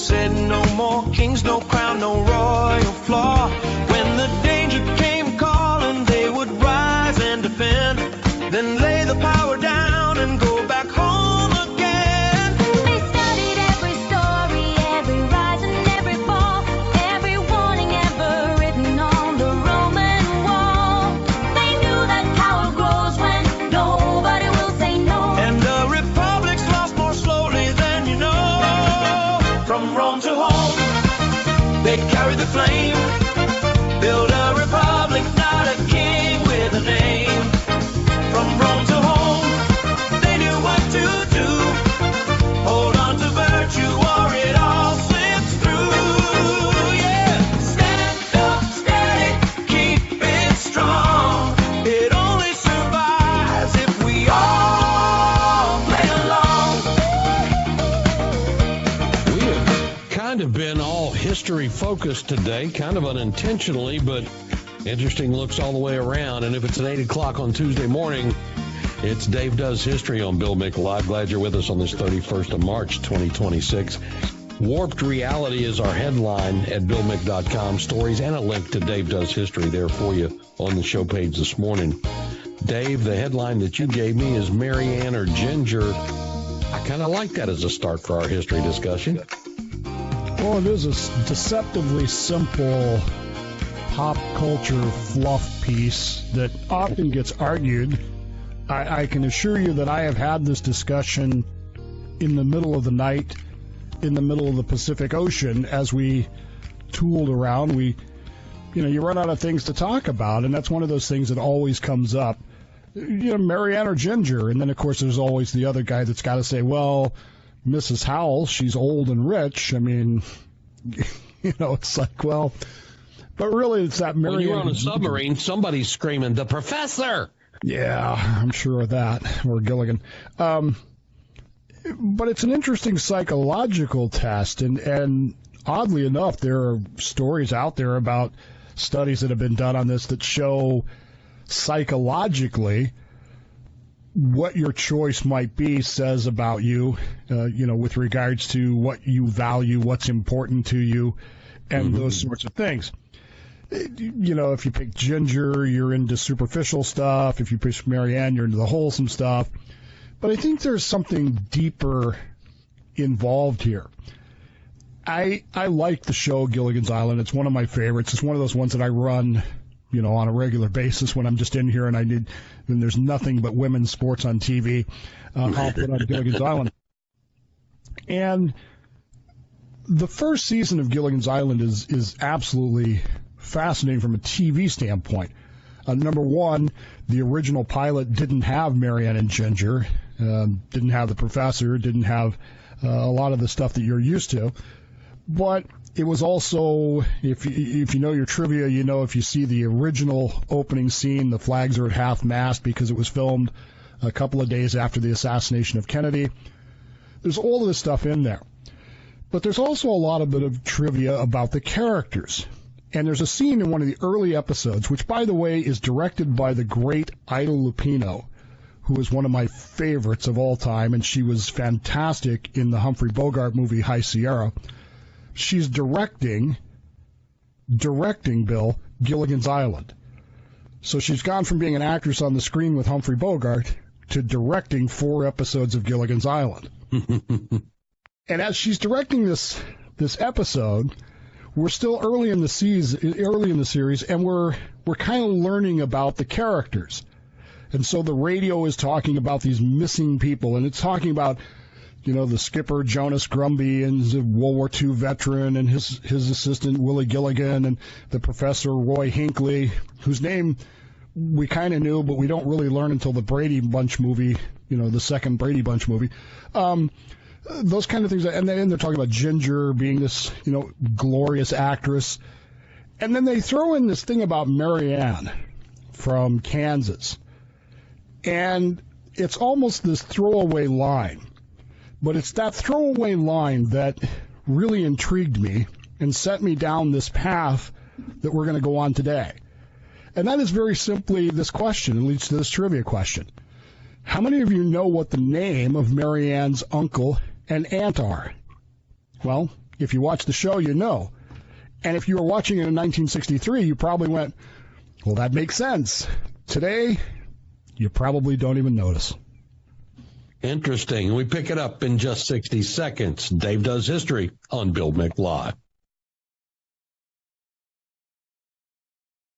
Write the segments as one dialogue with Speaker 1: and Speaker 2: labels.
Speaker 1: said no more kings, no crown, no royal flaw. When the danger came calling, they would rise and defend, then lay the power down and go back home again.
Speaker 2: They studied every story, every rise and every fall, every warning ever written on the Roman wall. They knew that power grows when nobody will say no.
Speaker 1: And the republic's lost more slowly than you know. From Rome to home, they carried the flame, build a republic, not a king with a name. From Rome to home, they knew what to do. Hold on to virtue or it all slips through. Yeah, stand up steady, keep it strong. It only survives if we all play along.
Speaker 3: We have kind of been all history focused today, kind of unintentionally, but interesting looks all the way around. And if it's at 8 o'clock on Tuesday morning, it's Dave Does History on Bill Mick Live. Glad you're with us on this 31st of March, 2026. Warped Reality is our headline at BillMick.com. Stories and a link to Dave Does History there for you on the show page this morning. Dave, the headline that you gave me is Mary Ann or Ginger. I kind of like that as a start for our history discussion.
Speaker 4: Well, it is a deceptively simple pop culture fluff piece that often gets argued. I can assure you that I have had this discussion in the middle of the night, in the middle of the Pacific Ocean, as we tooled around. You run out of things to talk about, and that's one of those things that always comes up. Mary Ann or Ginger, and then of course there's always the other guy that's got to say, well, Mrs. Howell, she's old and rich. I mean, it's like, well, but really it's that Mary Ann.
Speaker 3: When you're on a submarine, somebody's screaming, "The professor!"
Speaker 4: Yeah, I'm sure of that, or Gilligan. But it's an interesting psychological test, and oddly enough, there are stories out there about studies that have been done on this that show psychologically what your choice might be says about you, with regards to what you value, what's important to you, and those sorts of things. If you pick Ginger, you're into superficial stuff. If you pick Mary Ann, you're into the wholesome stuff. But I think there's something deeper involved here. I like the show Gilligan's Island. It's one of my favorites. It's one of those ones that I run, on a regular basis when I'm just in here and there's nothing but women's sports on TV. I'll put on Gilligan's Island. And the first season of Gilligan's Island is absolutely fascinating from a TV standpoint. Number one, the original pilot didn't have Mary Ann and Ginger, didn't have the professor, didn't have a lot of the stuff that you're used to. But it was also, if you know your trivia, if you see the original opening scene, the flags are at half-mast because it was filmed a couple of days after the assassination of Kennedy. There's all of this stuff in there. But there's also a lot of bit of trivia about the characters. And there's a scene in one of the early episodes, which, by the way, is directed by the great Ida Lupino, who is one of my favorites of all time, and she was fantastic in the Humphrey Bogart movie High Sierra. She's directing, Bill, Gilligan's Island. So she's gone from being an actress on the screen with Humphrey Bogart to directing 4 episodes of Gilligan's Island. And as she's directing this episode, we're still early in the series, and we're kind of learning about the characters. And so the radio is talking about these missing people, and it's talking about, the skipper Jonas Grumby, and he's a World War II veteran, and his assistant Willie Gilligan, and the professor Roy Hinckley, whose name we kind of knew, but we don't really learn until the Brady Bunch movie, the second Brady Bunch movie. Those kind of things. And then they're talking about Ginger being this, glorious actress. And then they throw in this thing about Mary Ann from Kansas. And it's almost this throwaway line. But it's that throwaway line that really intrigued me and set me down this path that we're going to go on today. And that is very simply this question. It leads to this trivia question. How many of you know what the name of Mary Ann's uncle and aunt are? Well, If you watch the show, you know. And if you were watching it in 1963, you probably went, well, that makes sense. Today, you probably don't even notice.
Speaker 3: Interesting. We pick it up in just 60 seconds. Dave Does History on Bill Mick Live.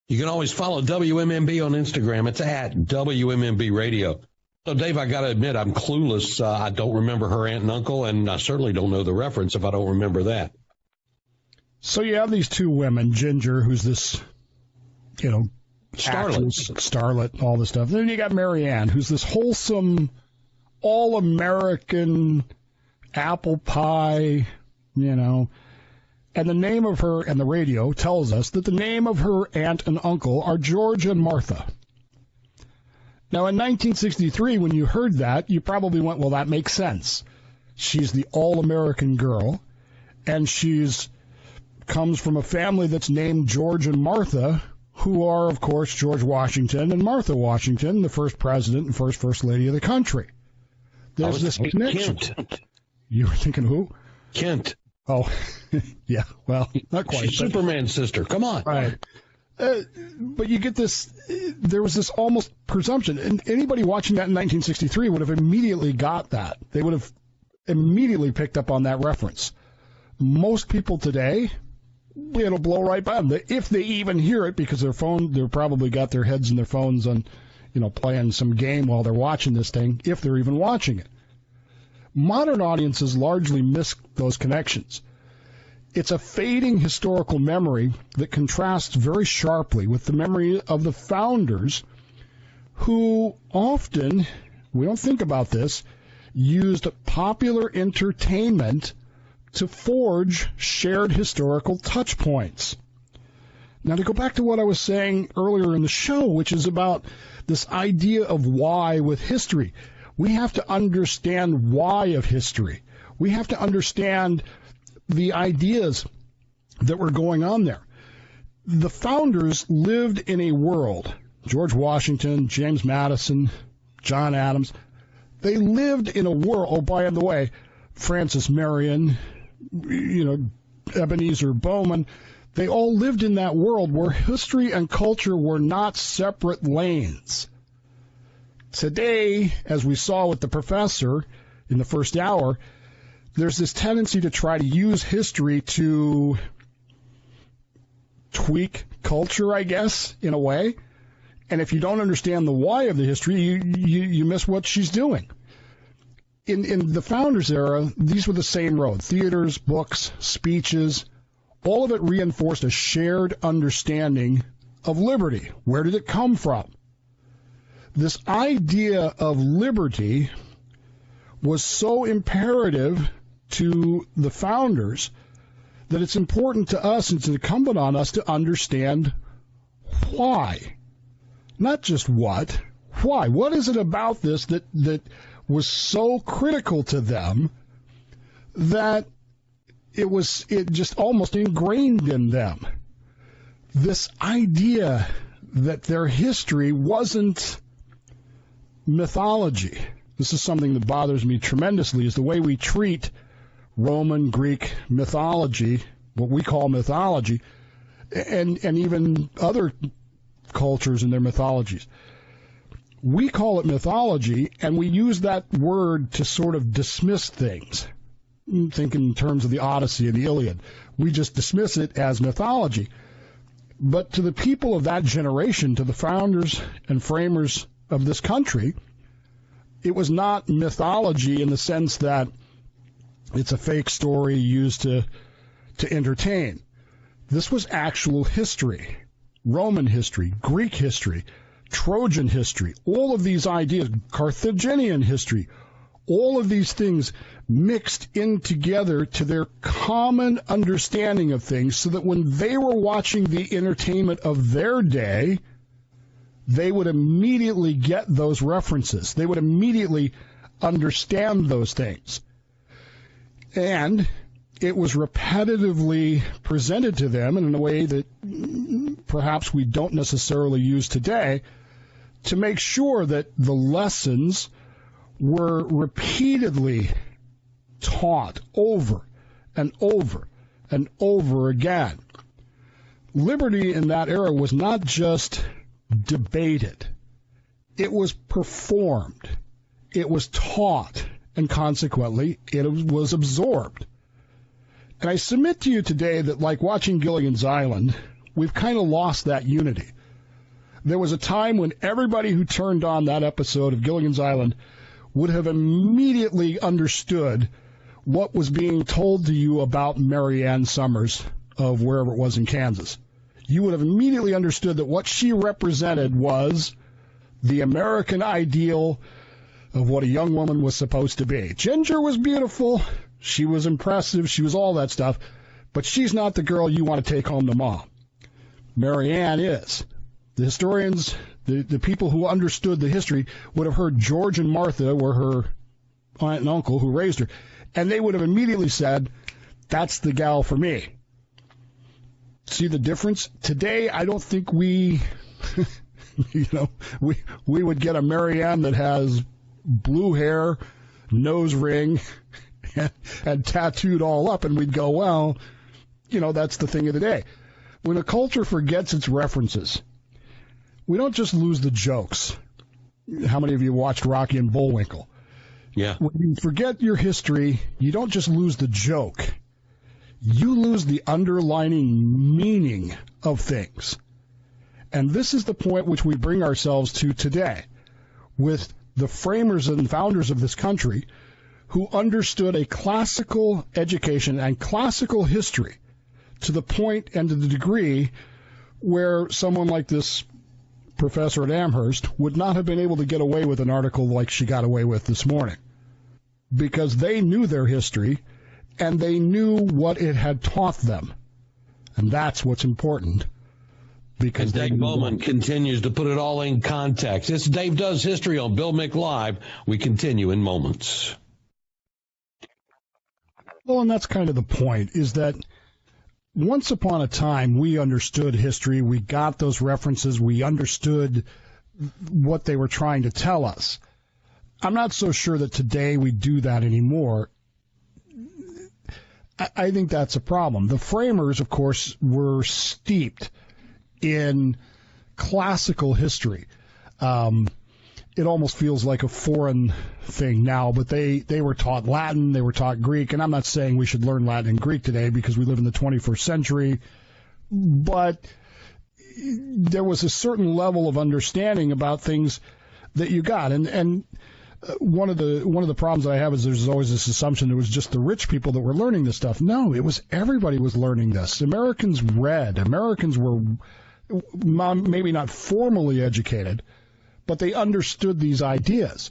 Speaker 3: You can always follow WMMB on Instagram. It's at WMMB Radio. So, Dave, I got to admit, I'm clueless. I don't remember her aunt and uncle, and I certainly don't know the reference if I don't remember that.
Speaker 4: So you have these two women, Ginger, who's this, starlet, all this stuff. Then you got Mary Ann, who's this wholesome, all-American apple pie, And the name of her, and the radio tells us that the name of her aunt and uncle are George and Martha. Now, in 1963, when you heard that, you probably went, well, that makes sense. She's the all-American girl, and comes from a family that's named George and Martha, who are, of course, George Washington and Martha Washington, the first president and first lady of the country. There's this connection.
Speaker 3: Kent.
Speaker 4: You were thinking who?
Speaker 3: Kent.
Speaker 4: Oh, yeah, well, not quite.
Speaker 3: She's Superman's sister. Come on.
Speaker 4: Right. But you get this, there was this almost presumption, and anybody watching that in 1963 would have immediately got that. They would have immediately picked up on that reference. Most people today, it'll blow right by them. If they even hear it, because they've probably got their heads in their phones on, playing some game while they're watching this thing, if they're even watching it. Modern audiences largely miss those connections. It's a fading historical memory that contrasts very sharply with the memory of the founders who often, we don't think about this, used popular entertainment to forge shared historical touch points. Now, to go back to what I was saying earlier in the show, which is about this idea of why with history, we have to understand why of history. We have to understand the ideas that were going on there. The founders lived in a world, George Washington, James Madison, John Adams, they lived in a world, oh, by the way, Francis Marion, Ebenezer Bowman, they all lived in that world where history and culture were not separate lanes. Today, as we saw with the professor in the first hour, there's this tendency to try to use history to tweak culture, I guess, in a way. And if you don't understand the why of the history, you miss what she's doing. In the Founders era, these were the same road. Theaters, books, speeches, all of it reinforced a shared understanding of liberty. Where did it come from? This idea of liberty was so imperative to the founders that it's important to us and it's incumbent on us to understand why. Not just what, why. What is it about this that was so critical to them that it just almost ingrained in them? This idea that their history wasn't mythology. This is something that bothers me tremendously, is the way we treat Roman, Greek mythology, what we call mythology, and even other cultures and their mythologies. We call it mythology, and we use that word to sort of dismiss things. Think in terms of the Odyssey and the Iliad. We just dismiss it as mythology. But to the people of that generation, to the founders and framers of this country, it was not mythology in the sense that it's a fake story used to entertain. This was actual history. Roman history, Greek history, Trojan history, all of these ideas, Carthaginian history, all of these things mixed in together to their common understanding of things so that when they were watching the entertainment of their day, they would immediately get those references. They would immediately understand those things. And it was repetitively presented to them in a way that perhaps we don't necessarily use today to make sure that the lessons were repeatedly taught over and over. and over again. Liberty in that era was not just debated. It was performed. It was taught, and consequently, it was absorbed. And I submit to you today that, like watching Gilligan's Island, we've kind of lost that unity. There was a time when everybody who turned on that episode of Gilligan's Island would have immediately understood what was being told to you about Mary Ann Summers of wherever it was in Kansas. You would have immediately understood that what she represented was the American ideal of what a young woman was supposed to be. Ginger was beautiful. She was impressive. She was all that stuff. But she's not the girl you want to take home to mom. Mary Ann is. The historians, the people who understood the history, would have heard George and Martha were her aunt and uncle who raised her, and they would have immediately said, that's the gal for me. See the difference? Today, I don't think we would get a Mary Ann that has blue hair, nose ring, and tattooed all up, and we'd go, well, that's the thing of the day. When a culture forgets its references, we don't just lose the jokes. How many of you watched Rocky and Bullwinkle?
Speaker 3: Yeah.
Speaker 4: When you forget your history, you don't just lose the joke. You lose the underlying meaning of things. And this is the point which we bring ourselves to today with the framers and founders of this country who understood a classical education and classical history to the point and to the degree where someone like this professor at Amherst would not have been able to get away with an article like she got away with this morning, because they knew their history and they knew what it had taught them. And that's what's important. Because
Speaker 3: Dave Bowman continues to put it all in context. It's Dave Does History on Bill Mick Live. We continue in moments.
Speaker 4: Well, and that's kind of the point, is that once upon a time, we understood history. We got those references. We understood what they were trying to tell us. I'm not so sure that today we do that anymore. I think that's a problem. The framers, of course, were steeped in classical history. It almost feels like a foreign thing now, but they were taught Latin, they were taught Greek, and I'm not saying we should learn Latin and Greek today because we live in the 21st century, but there was a certain level of understanding about things that you got. And one of the problems I have is there's always this assumption it was just the rich people that were learning this stuff. No, it was everybody was learning this. Americans read. Americans were maybe not formally educated, but they understood these ideas.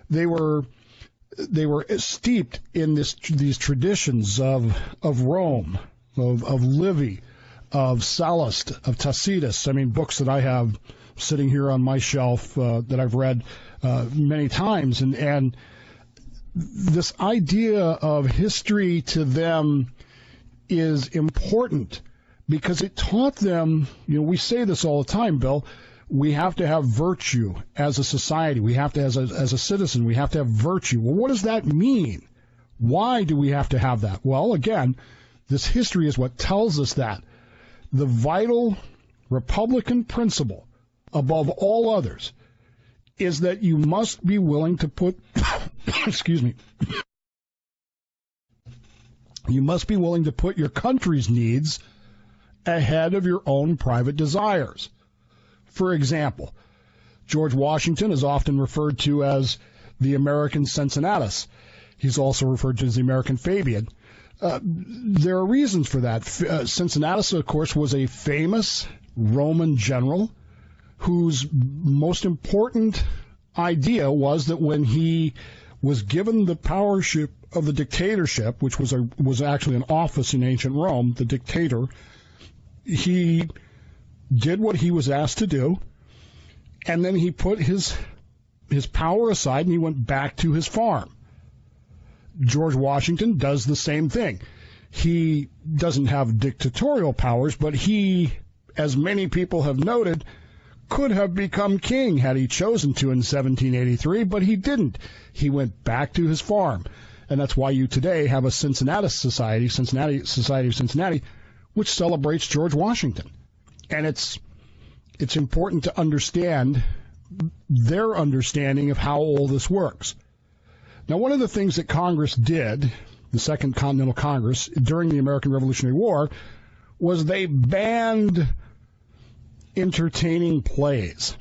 Speaker 4: They were steeped in these traditions of Rome, of Livy, of Sallust, of Tacitus. I mean, books that I have sitting here on my shelf that I've read many times, and this idea of history to them is important because it taught them. We say this all the time, Bill. We have to have virtue as a society. We have to, as a citizen, we have to have virtue. Well, what does that mean? Why do we have to have that? Well, again, this history is what tells us that. The vital Republican principle, above all others, is that you must be willing to put, excuse me, you must be willing to put your country's needs ahead of your own private desires. For example, George Washington is often referred to as the American Cincinnatus. He's also referred to as the American Fabian. There are reasons for that. Cincinnatus, of course, was a famous Roman general whose most important idea was that when he was given the powership of the dictatorship, which was actually an office in ancient Rome, the dictator, he did what he was asked to do, and then he put his power aside and he went back to his farm. George Washington does the same thing. He doesn't have dictatorial powers, but he, as many people have noted, could have become king had he chosen to in 1783, but he didn't. He went back to his farm. And that's why you today have a Cincinnati Society of Cincinnati, which celebrates George Washington. And it's important to understand their understanding of how all this works. Now, one of the things that Congress did, the Second Continental Congress, during the American Revolutionary War, was they banned entertaining plays.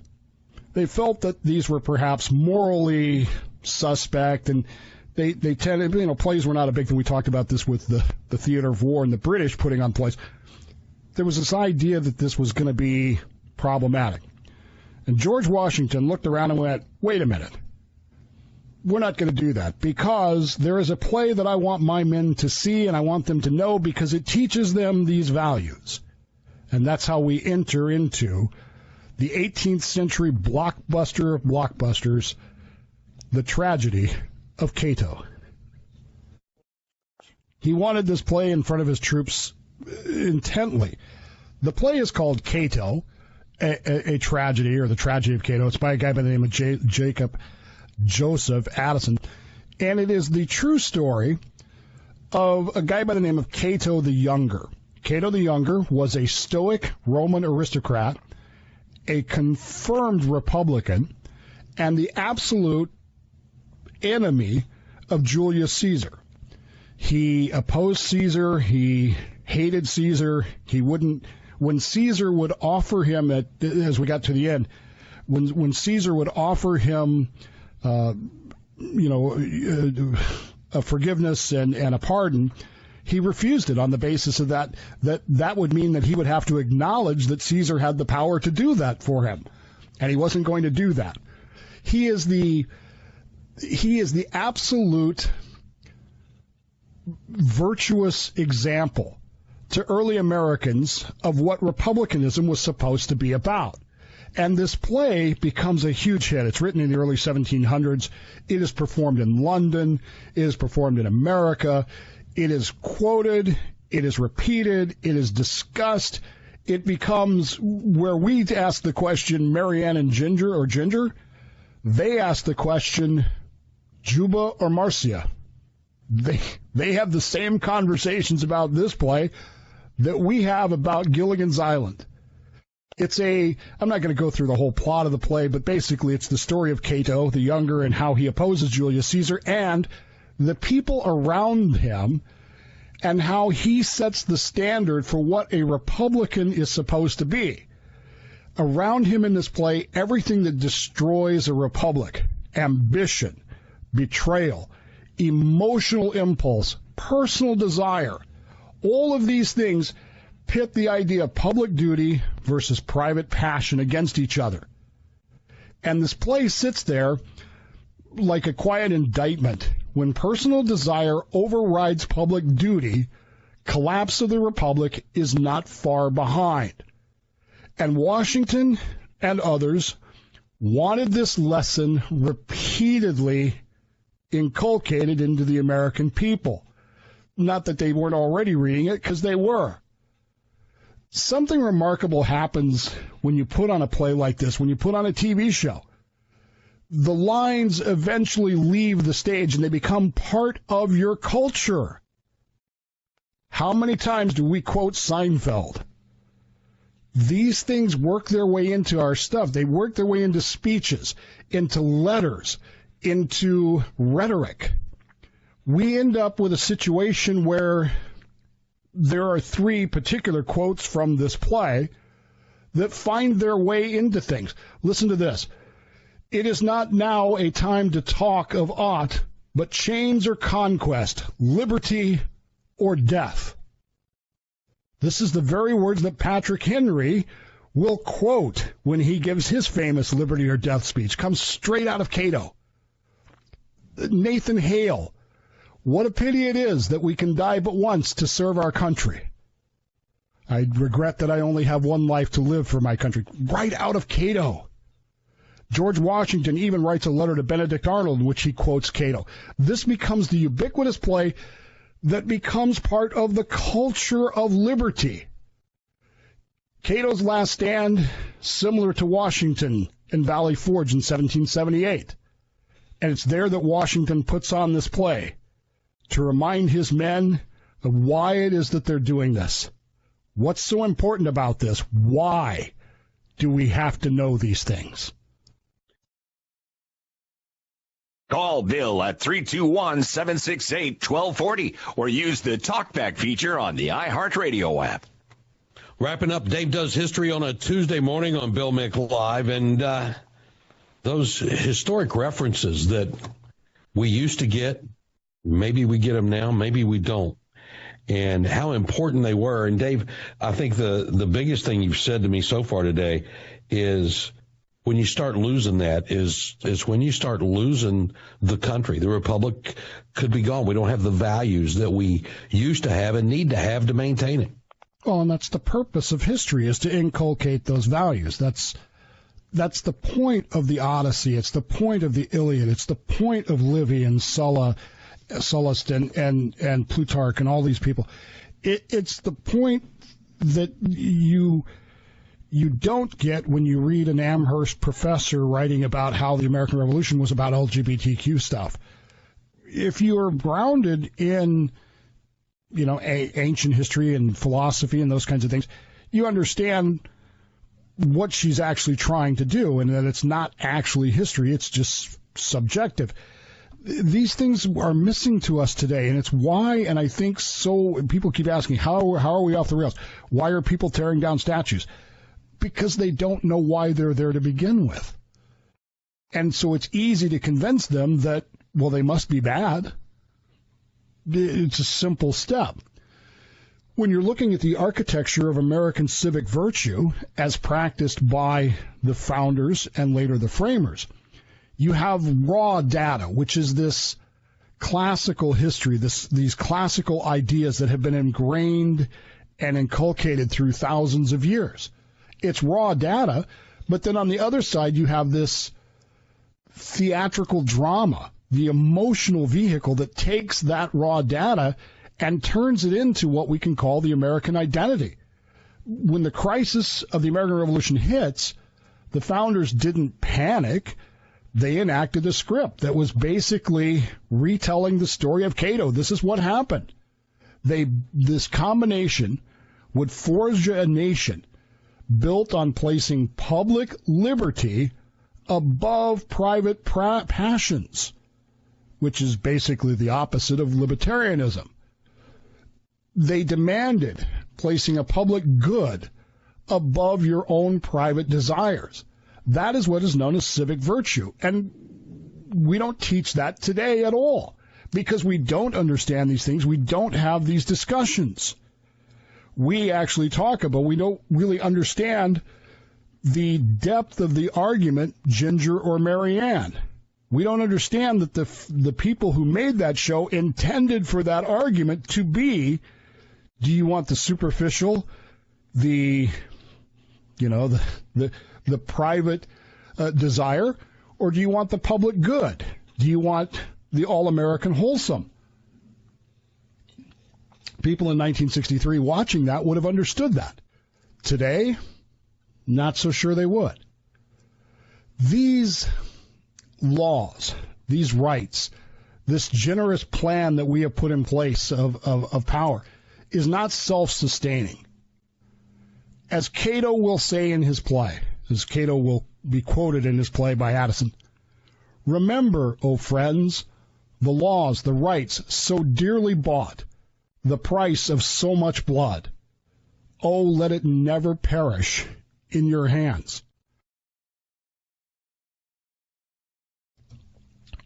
Speaker 4: They felt that these were perhaps morally suspect, and they tended, plays were not a big thing. We talked about this with the theater of war and the British putting on plays. There was this idea that this was going to be problematic. And George Washington looked around and went, wait a minute. We're not going to do that, because there is a play that I want my men to see and I want them to know, because it teaches them these values. And that's how we enter into the 18th century blockbuster of blockbusters, The Tragedy of Cato. He wanted this play in front of his troops intently. The play is called Cato, a tragedy, or The Tragedy of Cato. It's by a guy by the name of Jacob Joseph Addison, and it is the true story of a guy by the name of Cato the Younger. Cato the Younger was a stoic Roman aristocrat, a confirmed Republican, and the absolute enemy of Julius Caesar. He opposed Caesar. He hated Caesar. He wouldn't, when Caesar would offer him, as we got to the end, when Caesar would offer him a forgiveness and a pardon, he refused it on the basis of that would mean that he would have to acknowledge that Caesar had the power to do that for him, and he wasn't going to do that. He is the absolute virtuous example to early Americans of what republicanism was supposed to be about. And this play becomes a huge hit. It's written in the early 1700s. It is performed in London. It is performed in America. It is quoted. It is repeated. It is discussed. It becomes where we ask the question, Marianne and Ginger, or Ginger, they ask the question, Juba or Marcia. They have the same conversations about this play that we have about Gilligan's Island. I'm not going to go through the whole plot of the play, but basically it's the story of Cato the Younger and how he opposes Julius Caesar and the people around him, and how he sets the standard for what a republican is supposed to be. Around him in this play, everything that destroys a republic, ambition, betrayal, emotional impulse, personal desire, all of these things pit the idea of public duty versus private passion against each other. And this play sits there like a quiet indictment. When personal desire overrides public duty, collapse of the republic is not far behind. And Washington and others wanted this lesson repeatedly inculcated into the American people. Not that they weren't already reading it, because they were. Something remarkable happens when you put on a play like this, when you put on a TV show. The lines eventually leave the stage and they become part of your culture. How many times do we quote Seinfeld? These things work their way into our stuff. They work their way into speeches, into letters, into rhetoric. We end up with a situation where there are three particular quotes from this play that find their way into things. Listen to this. It is not now a time to talk of aught but chains or conquest, liberty or death. This is the very words that Patrick Henry will quote when he gives his famous liberty or death speech. Comes straight out of Cato. Nathan Hale. What a pity it is that we can die but once to serve our country. I regret that I only have one life to live for my country. Right out of Cato. George Washington even writes a letter to Benedict Arnold in which he quotes Cato. This becomes the ubiquitous play that becomes part of the culture of liberty. Cato's last stand, similar to Washington in Valley Forge in 1778. And it's there that Washington puts on this play. to remind his men of why it is that they're doing this. What's so important about this? Why do we have to know these things?
Speaker 5: Call Bill at 321-768-1240 or use the TalkBack feature on the iHeartRadio app.
Speaker 3: Wrapping up Dave Does History on a Tuesday morning on Bill Mick Live, and those historic references that we used to get, maybe we get them now, maybe we don't, and how important they were. And Dave, I think the biggest thing you've said to me so far today is when you start losing that is when you start losing the country. The republic could be gone. We don't have the values that we used to have and need to have to maintain it.
Speaker 4: Well, and that's the purpose of history, is to inculcate those values. That's the point of the Odyssey. It's the point of the Iliad. It's the point of Livy and Sallust and Plutarch and all these people. It's the point that you don't get when you read an Amherst professor writing about how the American Revolution was about LGBTQ stuff. If you are grounded in ancient history and philosophy and those kinds of things, you understand what she's actually trying to do, and that it's not actually history, it's just subjective. These things are missing to us today, and it's why, and I think so, people keep asking, how are we off the rails? Why are people tearing down statues? Because they don't know why they're there to begin with. And so it's easy to convince them that, well, they must be bad. It's a simple step. When you're looking at the architecture of American civic virtue as practiced by the founders and later the framers, you have raw data, which is this classical history, these classical ideas that have been ingrained and inculcated through thousands of years. It's raw data, but then on the other side you have this theatrical drama, the emotional vehicle that takes that raw data and turns it into what we can call the American identity. When the crisis of the American Revolution hits, the founders didn't panic. They enacted a script that was basically retelling the story of Cato. This is what happened. This combination would forge a nation built on placing public liberty above private passions, which is basically the opposite of libertarianism. They demanded placing a public good above your own private desires. That is what is known as civic virtue. And we don't teach that today at all because we don't understand these things. We don't have these discussions. We actually talk about, we don't really understand the depth of the argument, Ginger or Marianne. We don't understand that the people who made that show intended for that argument to be, do you want the superficial, the private desire, or do you want the public good? Do you want the all-American wholesome? People in 1963 watching that would have understood that. Today, not so sure they would. These laws, these rights, this generous plan that we have put in place of power is not self-sustaining. As Cato will say in his play, as Cato will be quoted in his play by Addison, remember, O friends, the laws, the rights so dearly bought, the price of so much blood. Oh, let it never perish in your hands.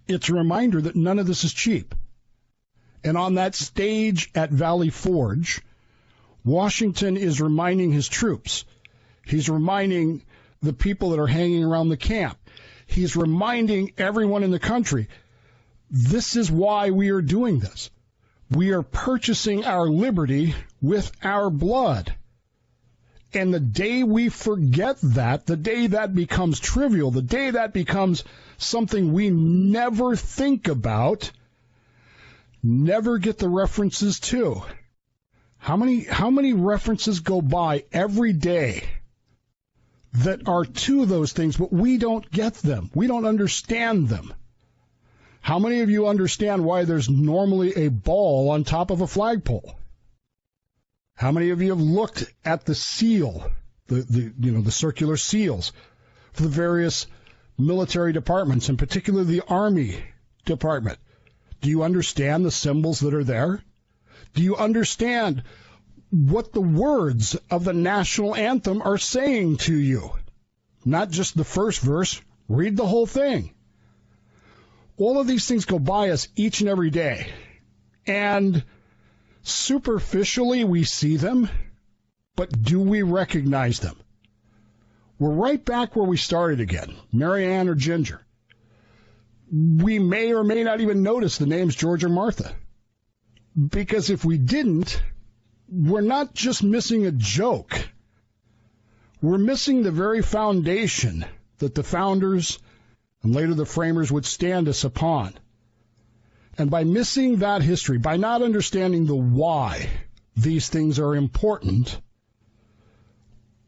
Speaker 4: It's a reminder that none of this is cheap. And on that stage at Valley Forge, Washington is reminding his troops. He's reminding the people that are hanging around the camp. He's reminding everyone in the country, this is why we are doing this. We are purchasing our liberty with our blood. And the day we forget that, the day that becomes trivial, the day that becomes something we never think about, never get the references to. How many references go by every day that are to those things, but we don't get them. We don't understand them. How many of you understand why there's normally a ball on top of a flagpole? How many of you have looked at the seal, the circular seals for the various military departments, and particularly the Army Department? Do you understand the symbols that are there? Do you understand what the words of the national anthem are saying to you? Not just the first verse, read the whole thing. All of these things go by us each and every day. And superficially we see them, but do we recognize them? We're right back where we started again, Marianne or Ginger. We may or may not even notice the names George or Martha. Because if we didn't, we're not just missing a joke. We're missing the very foundation that the founders and later the framers would stand us upon. And by missing that history, by not understanding the why these things are important,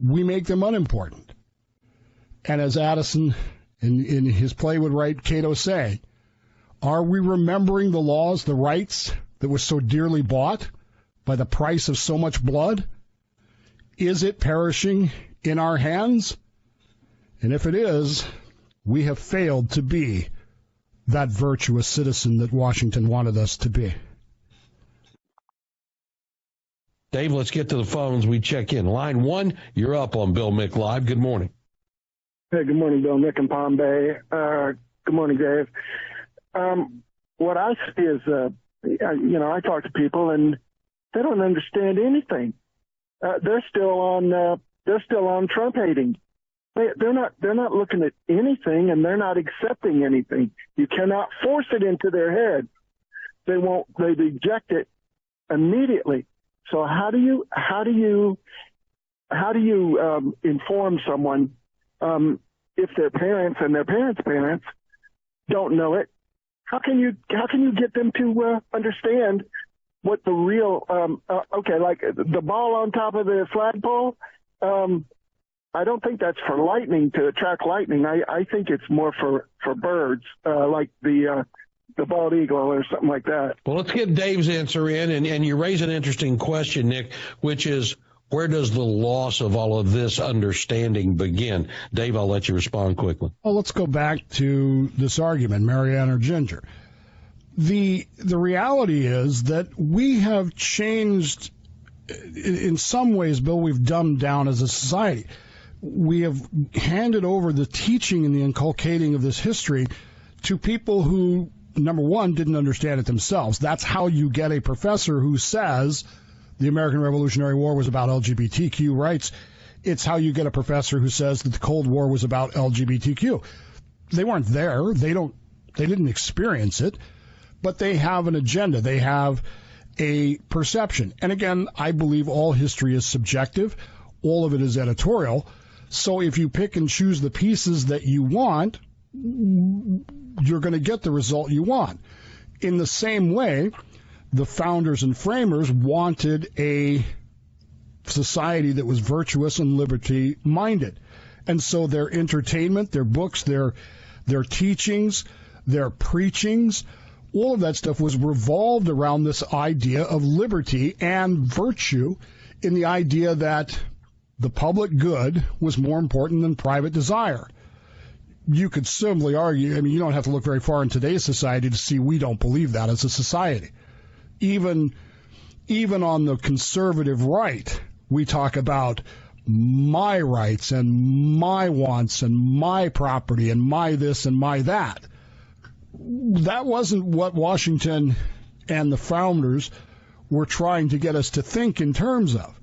Speaker 4: we make them unimportant. And as Addison in his play would write, Cato say, are we remembering the laws, the rights that were so dearly bought by the price of so much blood? Is it perishing in our hands? And if it is, we have failed to be that virtuous citizen that Washington wanted us to be.
Speaker 3: Dave, let's get to the phones. We check in. Line 1, you're up on Bill Mick Live. Good morning.
Speaker 6: Hey, good morning, Bill Mick in Palm Bay. Good morning, Dave. What I see is, I talk to people and they don't understand anything. They're still on Trump hating. They're not looking at anything, and they're not accepting anything. You cannot force it into their head. They reject it immediately. So how do you inform someone if their parents and their parents don't know it? How can you get them to understand what the real like the ball on top of the flagpole? I don't think that's for lightning, to attract lightning. I think it's more for birds, like the bald eagle or something like that.
Speaker 3: Well, let's get Dave's answer in, and you raise an interesting question, Nick, which is, where does the loss of all of this understanding begin? Dave, I'll let you respond quickly.
Speaker 4: Well, let's go back to this argument, Marianne or Ginger. The reality is that we have changed, in some ways, Bill, we've dumbed down as a society. We have handed over the teaching and the inculcating of this history to people who, number one, didn't understand it themselves. That's how you get a professor who says the American Revolutionary War was about LGBTQ rights. It's how you get a professor who says that the Cold War was about LGBTQ. They weren't there. They didn't experience it, but they have an agenda. They have a perception. And again, I believe all history is subjective. All of it is editorial. So if you pick and choose the pieces that you want, you're going to get the result you want. In the same way, the founders and framers wanted a society that was virtuous and liberty-minded. And so their entertainment, their books, their teachings, their preachings, all of that stuff was revolved around this idea of liberty and virtue, in the idea that the public good was more important than private desire. You could simply argue, you don't have to look very far in today's society to see we don't believe that as a society. Even on the conservative right, we talk about my rights and my wants and my property and my this and my that. That wasn't what Washington and the founders were trying to get us to think in terms of.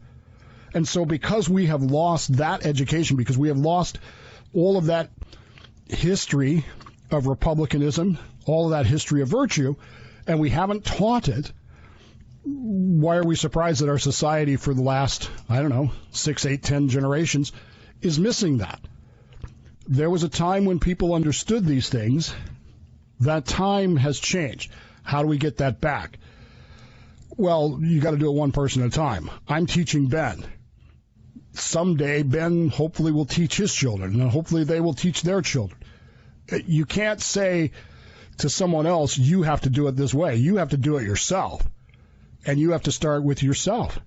Speaker 4: And so because we have lost that education, because we have lost all of that history of republicanism, all of that history of virtue, and we haven't taught it, why are we surprised that our society for the last, 6, 8, 10 generations is missing that? There was a time when people understood these things. That time has changed. How do we get that back? Well, you got to do it one person at a time. I'm teaching Ben. Someday, Ben hopefully will teach his children, and hopefully they will teach their children. You can't say to someone else, you have to do it this way. You have to do it yourself. And you have to start with yourself.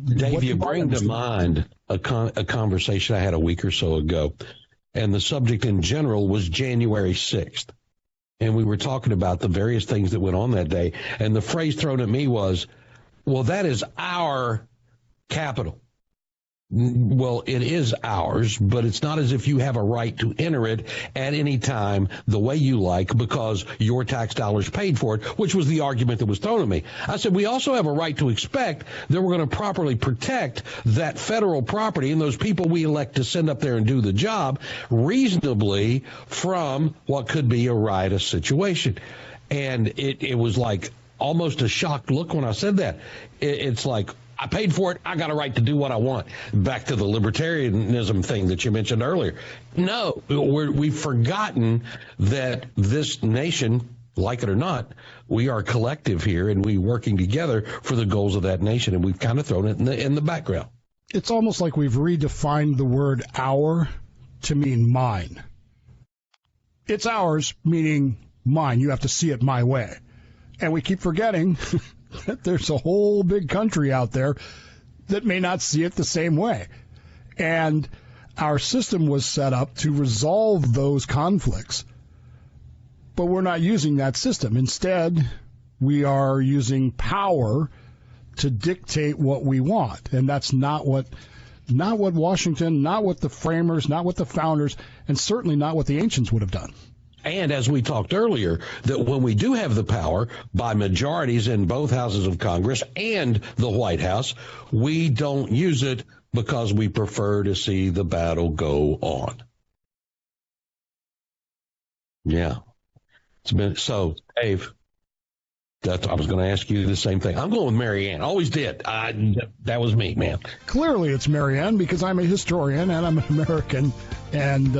Speaker 3: Dave, you bring to mind a conversation I had a week or so ago, and the subject in general was January 6th. And we were talking about the various things that went on that day, and the phrase thrown at me was, well, that is our capital. Well, it is ours, but it's not as if you have a right to enter it at any time the way you like because your tax dollars paid for it, which was the argument that was thrown at me. I said, we also have a right to expect that we're going to properly protect that federal property and those people we elect to send up there and do the job reasonably from what could be a riotous situation. And it was like almost a shocked look when I said that. It's like, I paid for it. I got a right to do what I want. Back to the libertarianism thing that you mentioned earlier. No, we've forgotten that this nation, like it or not, we are collective here and we working together for the goals of that nation. And we've kind of thrown it in the background.
Speaker 4: It's almost like we've redefined the word our to mean mine. It's ours, meaning mine. You have to see it my way. And we keep forgetting that there's a whole big country out there that may not see it the same way. And our system was set up to resolve those conflicts. But we're not using that system. Instead, we are using power to dictate what we want. And that's not what Washington, not what the framers, not what the founders, and certainly not what the ancients would have done.
Speaker 3: And as we talked earlier, that when we do have the power by majorities in both houses of Congress and the White House, we don't use it because we prefer to see the battle go on. Yeah. It's been so, Dave, I was going to ask you the same thing. I'm going with Marianne. Always did. That was me, man.
Speaker 4: Clearly it's Marianne because I'm a historian and I'm an American. And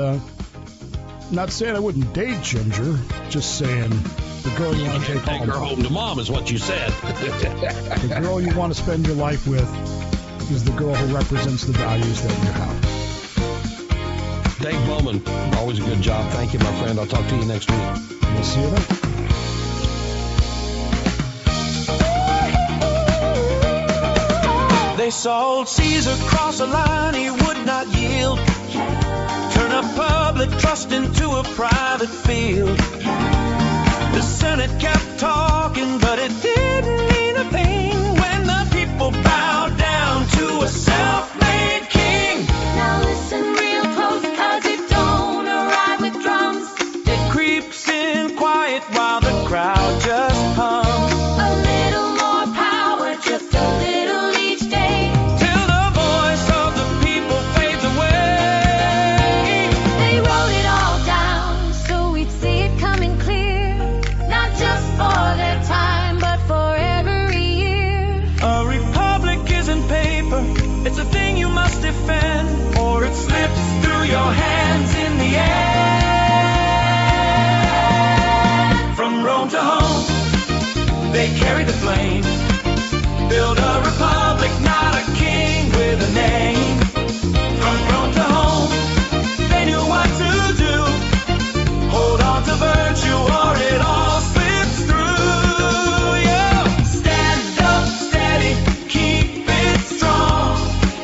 Speaker 4: not saying I wouldn't date Ginger, just saying the girl you want to take
Speaker 3: her home to mom is what you said.
Speaker 4: The girl you want to spend your life with is the girl who represents the values that you have.
Speaker 3: Dave Bowman, always a good job. Thank you, my friend. I'll talk to you next week.
Speaker 4: We'll see you then.
Speaker 1: They saw old Caesar cross a line he would not yield. Turn a public trust into a private field. The Senate kept talking, but it didn't mean a thing when the people bowed down to a self-made king.
Speaker 2: Now listen real close, 'cause it don't arrive with drums.
Speaker 1: It creeps in quiet while the crowd just hums.
Speaker 2: A little more power, just a little each day.
Speaker 1: Till the voice of the people fades away.
Speaker 2: They wrote it all down so we'd see it coming clear. Not just for their time, but for every year.
Speaker 1: A republic isn't paper, it's a thing you must defend, or it slips through your hands in the end. From Rome to home, they carried the flame. Build a republic, not a king with a name. From Rome to home, they knew what to do. Hold on to virtue or it all slips through. Yeah. Stand up steady, keep it strong.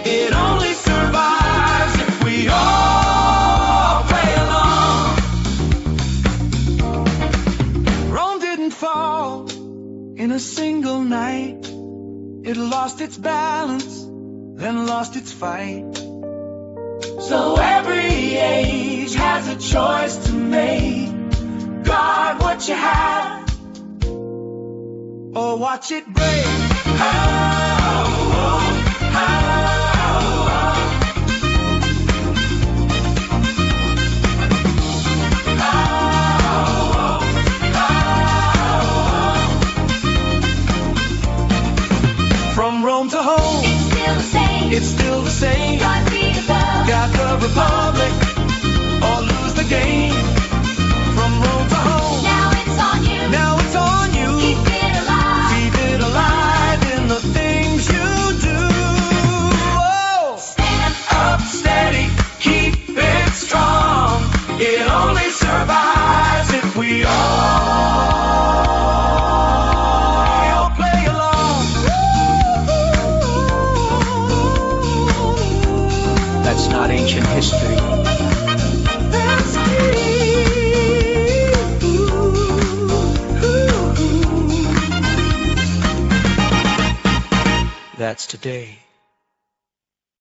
Speaker 1: It only survives if we all play along. Rome didn't fall in a single night. It lost its balance, then lost its fight. So every age has a choice to make. Guard what you have, or watch it break. Oh, oh, oh, From Rome to home,
Speaker 2: It's still the same.
Speaker 1: it's still the same.
Speaker 2: God be above.
Speaker 1: Got the republic, or lose the game. From Rome to home,
Speaker 2: Now it's on you.
Speaker 1: now it's on you.
Speaker 2: Keep it alive.
Speaker 1: Keep it alive in the things you do. Oh,
Speaker 2: Stand
Speaker 1: up steady, keep it strong. It only survives if we all
Speaker 7: ancient history. That's today.